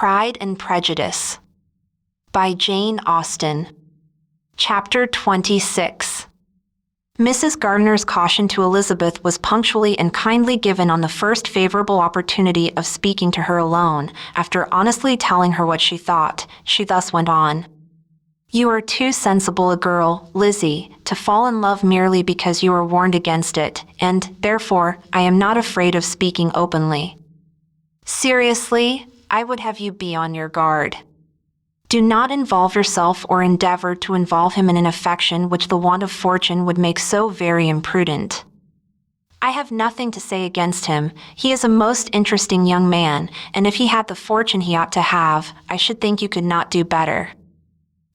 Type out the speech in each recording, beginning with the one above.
Pride and Prejudice by Jane Austen. Chapter 26. Mrs. Gardiner's caution to Elizabeth was punctually and kindly given on the first favorable opportunity of speaking to her alone. After honestly telling her what she thought, she thus went on. "You are too sensible a girl, Lizzie, to fall in love merely because you are warned against it, and, therefore, I am not afraid of speaking openly. Seriously, I would have you be on your guard. Do not involve yourself or endeavor to involve him in an affection which the want of fortune would make so very imprudent. I have nothing to say against him. He is a most interesting young man, and if he had the fortune he ought to have, I should think you could not do better.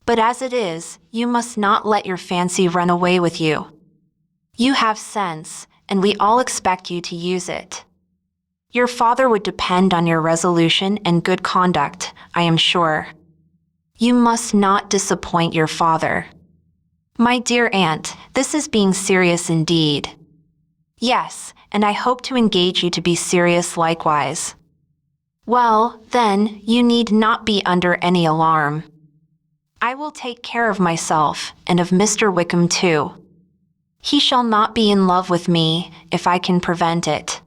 But as it is, you must not let your fancy run away with you. You have sense, and we all expect you to use it. Your father would depend on your resolution and good conduct, I am sure. You must not disappoint your father. My dear aunt, this is being serious indeed. Yes, and I hope to engage you to be serious likewise. Well, then, you need not be under any alarm. I will take care of myself, and of Mr. Wickham too. He shall not be in love with me, if I can prevent it.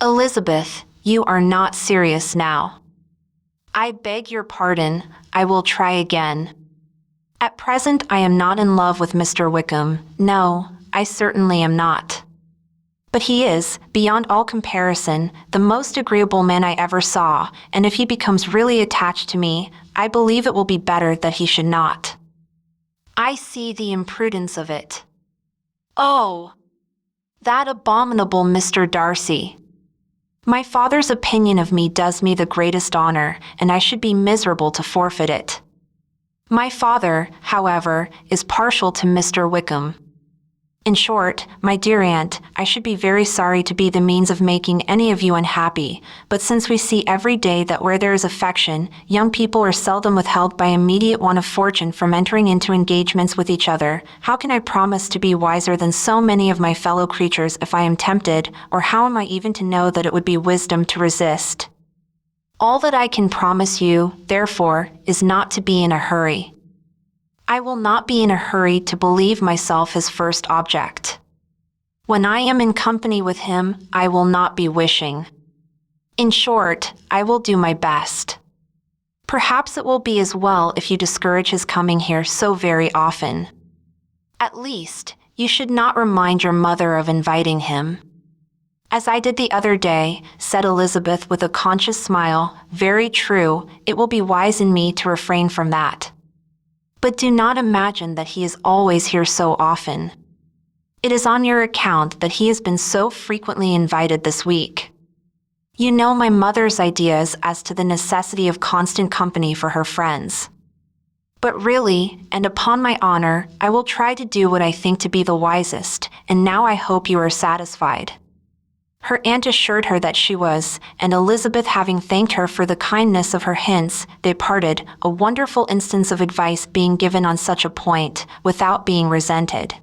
Elizabeth, you are not serious now. I beg your pardon, I will try again. At present I am not in love with Mr. Wickham. No, I certainly am not. But he is, beyond all comparison, the most agreeable man I ever saw, and if he becomes really attached to me, I believe it will be better that he should not. I see the imprudence of it. Oh, that abominable Mr. Darcy. My father's opinion of me does me the greatest honor, and I should be miserable to forfeit it. My father, however, is partial to Mr. Wickham. In short, my dear aunt, I should be very sorry to be the means of making any of you unhappy, but since we see every day that where there is affection, young people are seldom withheld by immediate want of fortune from entering into engagements with each other, how can I promise to be wiser than so many of my fellow creatures if I am tempted, or how am I even to know that it would be wisdom to resist? All that I can promise you, therefore, is not to be in a hurry. I will not be in a hurry to believe myself his first object. When I am in company with him, I will not be wishing. In short, I will do my best. Perhaps it will be as well if you discourage his coming here so very often. At least, you should not remind your mother of inviting him. As I did the other day, said Elizabeth with a conscious smile, very true, it will be wise in me to refrain from that. But do not imagine that he is always here so often. It is on your account that he has been so frequently invited this week. You know my mother's ideas as to the necessity of constant company for her friends. But really, and upon my honor, I will try to do what I think to be the wisest, and now I hope you are satisfied. Her aunt assured her that she was, and Elizabeth having thanked her for the kindness of her hints, they parted, a wonderful instance of advice being given on such a point, without being resented.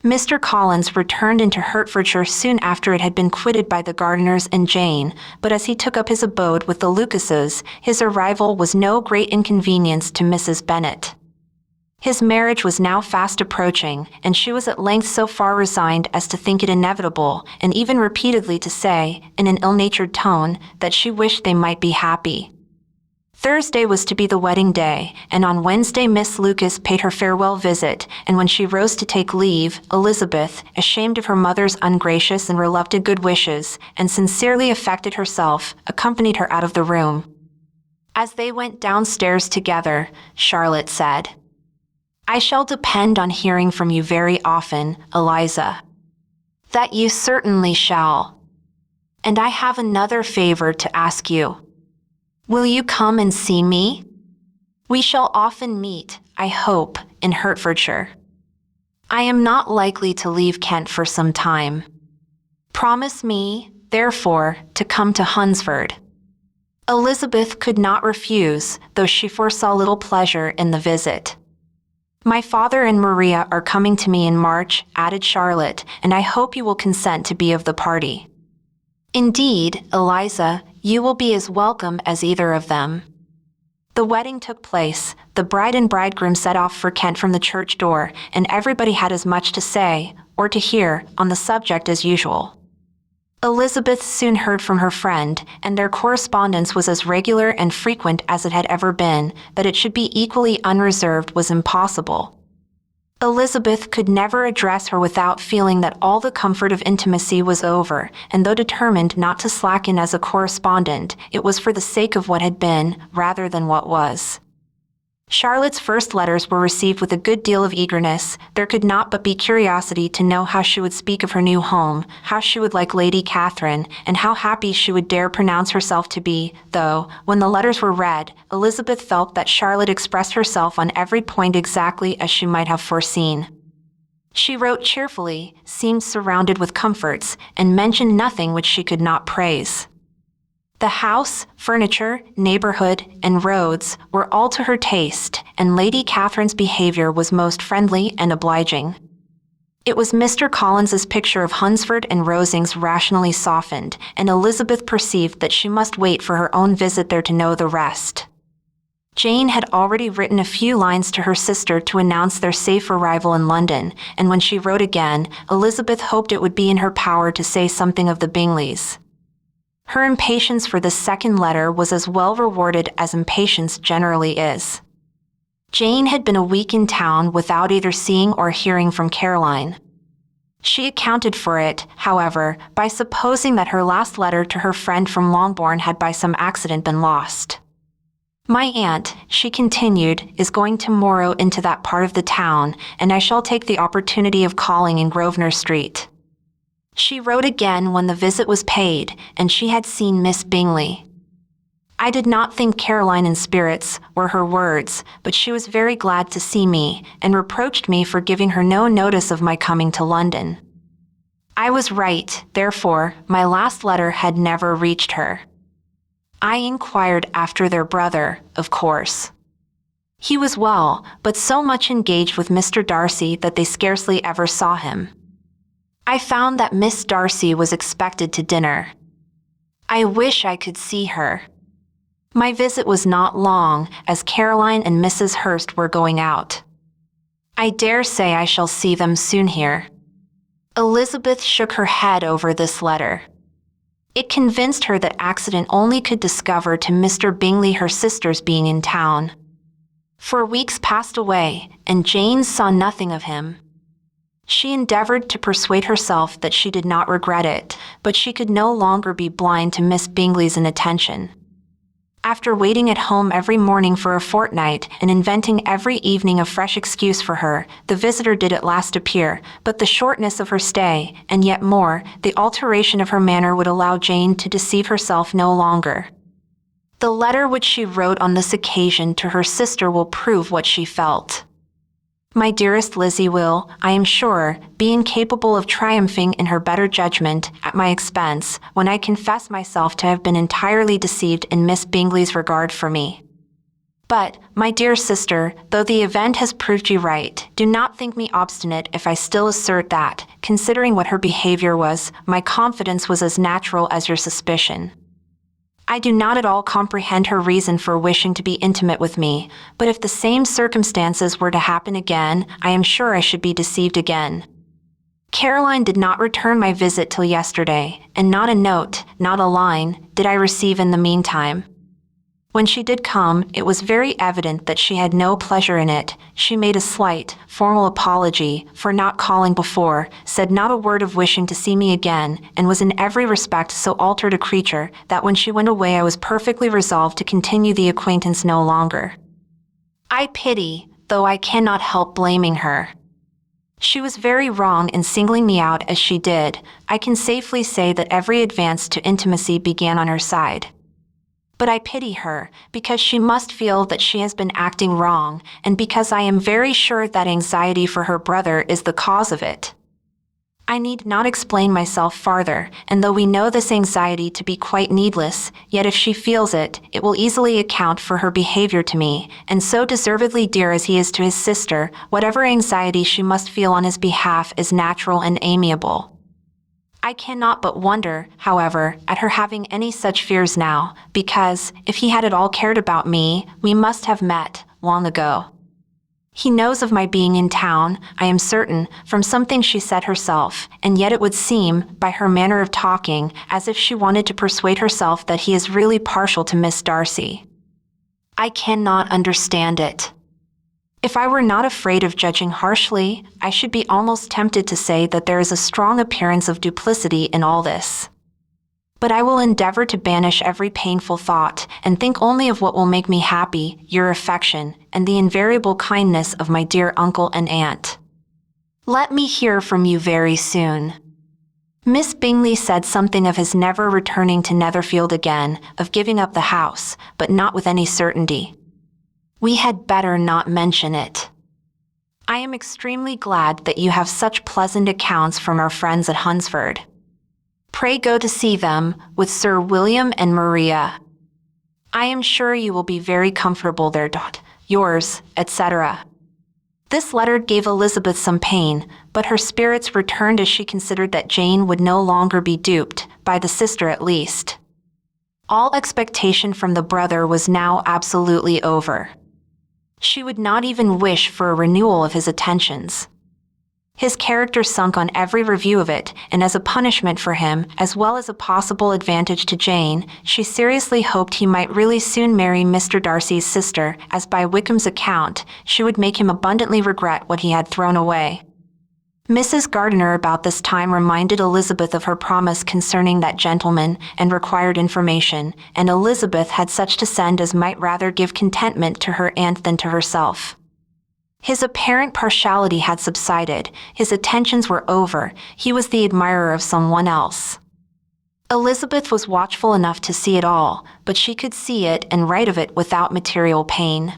Mr. Collins returned into Hertfordshire soon after it had been quitted by the Gardiners and Jane, but as he took up his abode with the Lucases, his arrival was no great inconvenience to Mrs. Bennet. His marriage was now fast approaching, and she was at length so far resigned as to think it inevitable, and even repeatedly to say, in an ill-natured tone, that she wished they might be happy. Thursday was to be the wedding day, and on Wednesday Miss Lucas paid her farewell visit, and when she rose to take leave, Elizabeth, ashamed of her mother's ungracious and reluctant good wishes, and sincerely affected herself, accompanied her out of the room. As they went downstairs together, Charlotte said, "I shall depend on hearing from you very often, Eliza." "That you certainly shall. And I have another favor to ask you. Will you come and see me? We shall often meet, I hope, in Hertfordshire. I am not likely to leave Kent for some time. Promise me, therefore, to come to Hunsford." Elizabeth could not refuse, though she foresaw little pleasure in the visit. "My father and Maria are coming to me in March," added Charlotte, "and I hope you will consent to be of the party." "Indeed, Eliza, You will be as welcome as either of them." The wedding took place, the bride and bridegroom set off for Kent from the church door, and everybody had as much to say, or to hear, on the subject as usual. Elizabeth soon heard from her friend, and their correspondence was as regular and frequent as it had ever been. That it should be equally unreserved was impossible. Elizabeth could never address her without feeling that all the comfort of intimacy was over, and though determined not to slacken as a correspondent, it was for the sake of what had been, rather than what was. Charlotte's first letters were received with a good deal of eagerness. There could not but be curiosity to know how she would speak of her new home, how she would like Lady Catherine, and how happy she would dare pronounce herself to be, though, when the letters were read, Elizabeth felt that Charlotte expressed herself on every point exactly as she might have foreseen. She wrote cheerfully, seemed surrounded with comforts, and mentioned nothing which she could not praise. The house, furniture, neighborhood, and roads were all to her taste, and Lady Catherine's behavior was most friendly and obliging. It was Mr. Collins's picture of Hunsford and Rosings rationally softened, and Elizabeth perceived that she must wait for her own visit there to know the rest. Jane had already written a few lines to her sister to announce their safe arrival in London, and when she wrote again, Elizabeth hoped it would be in her power to say something of the Bingleys. Her impatience for this second letter was as well rewarded as impatience generally is. Jane had been a week in town without either seeing or hearing from Caroline. She accounted for it, however, by supposing that her last letter to her friend from Longbourn had by some accident been lost. "My aunt," she continued, "is going tomorrow into that part of the town, and I shall take the opportunity of calling in Grosvenor Street." She wrote again when the visit was paid, and she had seen Miss Bingley. "I did not think Caroline in spirits," were her words, "but she was very glad to see me, and reproached me for giving her no notice of my coming to London. I was right, therefore, my last letter had never reached her. I inquired after their brother, of course. He was well, but so much engaged with Mr. Darcy that they scarcely ever saw him. I found that Miss Darcy was expected to dinner. I wish I could see her. My visit was not long, as Caroline and Mrs. Hurst were going out. I dare say I shall see them soon here." Elizabeth shook her head over this letter. It convinced her that accident only could discover to Mr. Bingley her sister's being in town. For weeks passed away, and Jane saw nothing of him. She endeavored to persuade herself that she did not regret it, but she could no longer be blind to Miss Bingley's inattention. After waiting at home every morning for a fortnight and inventing every evening a fresh excuse for her, the visitor did at last appear, but the shortness of her stay, and yet more, the alteration of her manner would allow Jane to deceive herself no longer. The letter which she wrote on this occasion to her sister will prove what she felt. "My dearest Lizzie will, I am sure, be incapable of triumphing in her better judgment at my expense when I confess myself to have been entirely deceived in Miss Bingley's regard for me. But, my dear sister, though the event has proved you right, do not think me obstinate if I still assert that, considering what her behavior was, my confidence was as natural as your suspicion. I do not at all comprehend her reason for wishing to be intimate with me, but if the same circumstances were to happen again, I am sure I should be deceived again. Caroline did not return my visit till yesterday, and not a note, not a line, did I receive in the meantime. When she did come, it was very evident that she had no pleasure in it. She made a slight, formal apology for not calling before, said not a word of wishing to see me again, and was in every respect so altered a creature that when she went away I was perfectly resolved to continue the acquaintance no longer. I pity, though I cannot help blaming her. She was very wrong in singling me out as she did. I can safely say that every advance to intimacy began on her side. But I pity her, because she must feel that she has been acting wrong, and because I am very sure that anxiety for her brother is the cause of it. I need not explain myself farther, and though we know this anxiety to be quite needless, yet if she feels it, it will easily account for her behavior to me, and so deservedly dear as he is to his sister, whatever anxiety she must feel on his behalf is natural and amiable. I cannot but wonder, however, at her having any such fears now, because, if he had at all cared about me, we must have met, long ago. He knows of my being in town, I am certain, from something she said herself, and yet it would seem, by her manner of talking, as if she wanted to persuade herself that he is really partial to Miss Darcy. I cannot understand it. If I were not afraid of judging harshly, I should be almost tempted to say that there is a strong appearance of duplicity in all this. But I will endeavor to banish every painful thought and think only of what will make me happy, your affection, and the invariable kindness of my dear uncle and aunt. Let me hear from you very soon. Miss Bingley said something of his never returning to Netherfield again, of giving up the house, but not with any certainty. We had better not mention it. I am extremely glad that you have such pleasant accounts from our friends at Hunsford. Pray go to see them, with Sir William and Maria. I am sure you will be very comfortable there. Yours, etc. This letter gave Elizabeth some pain, but her spirits returned as she considered that Jane would no longer be duped, by the sister at least. All expectation from the brother was now absolutely over. She would not even wish for a renewal of his attentions. His character sunk on every review of it, and as a punishment for him, as well as a possible advantage to Jane, she seriously hoped he might really soon marry Mr. Darcy's sister, as by Wickham's account, she would make him abundantly regret what he had thrown away. Mrs. Gardiner about this time reminded Elizabeth of her promise concerning that gentleman, and required information, and Elizabeth had such to send as might rather give contentment to her aunt than to herself. His apparent partiality had subsided, his attentions were over, he was the admirer of someone else. Elizabeth was watchful enough to see it all, but she could see it and write of it without material pain.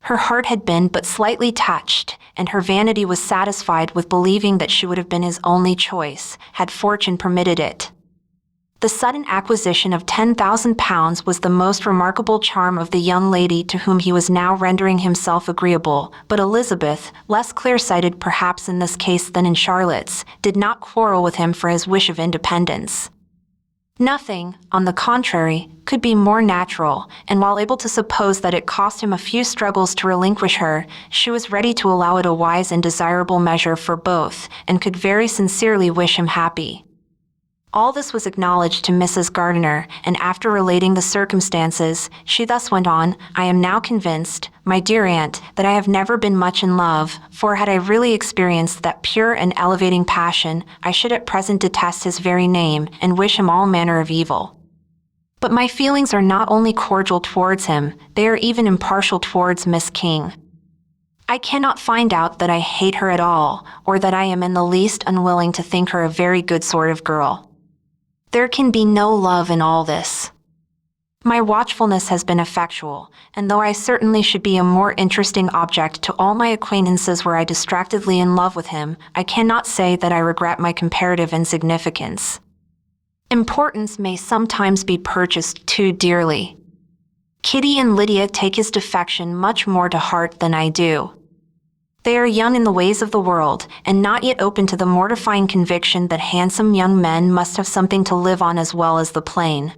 Her heart had been but slightly touched, and her vanity was satisfied with believing that she would have been his only choice, had fortune permitted it. The sudden acquisition of £10,000 was the most remarkable charm of the young lady to whom he was now rendering himself agreeable, but Elizabeth, less clear-sighted perhaps in this case than in Charlotte's, did not quarrel with him for his wish of independence. Nothing, on the contrary, could be more natural, and while able to suppose that it cost him a few struggles to relinquish her, she was ready to allow it a wise and desirable measure for both, and could very sincerely wish him happy. All this was acknowledged to Mrs. Gardiner, and after relating the circumstances, she thus went on, I am now convinced, my dear aunt, that I have never been much in love, for had I really experienced that pure and elevating passion, I should at present detest his very name, and wish him all manner of evil. But my feelings are not only cordial towards him, they are even impartial towards Miss King. I cannot find out that I hate her at all, or that I am in the least unwilling to think her a very good sort of girl. There can be no love in all this. My watchfulness has been effectual, and though I certainly should be a more interesting object to all my acquaintances were I distractedly in love with him, I cannot say that I regret my comparative insignificance. Importance may sometimes be purchased too dearly. Kitty and Lydia take his defection much more to heart than I do. They are young in the ways of the world, and not yet open to the mortifying conviction that handsome young men must have something to live on as well as the plain.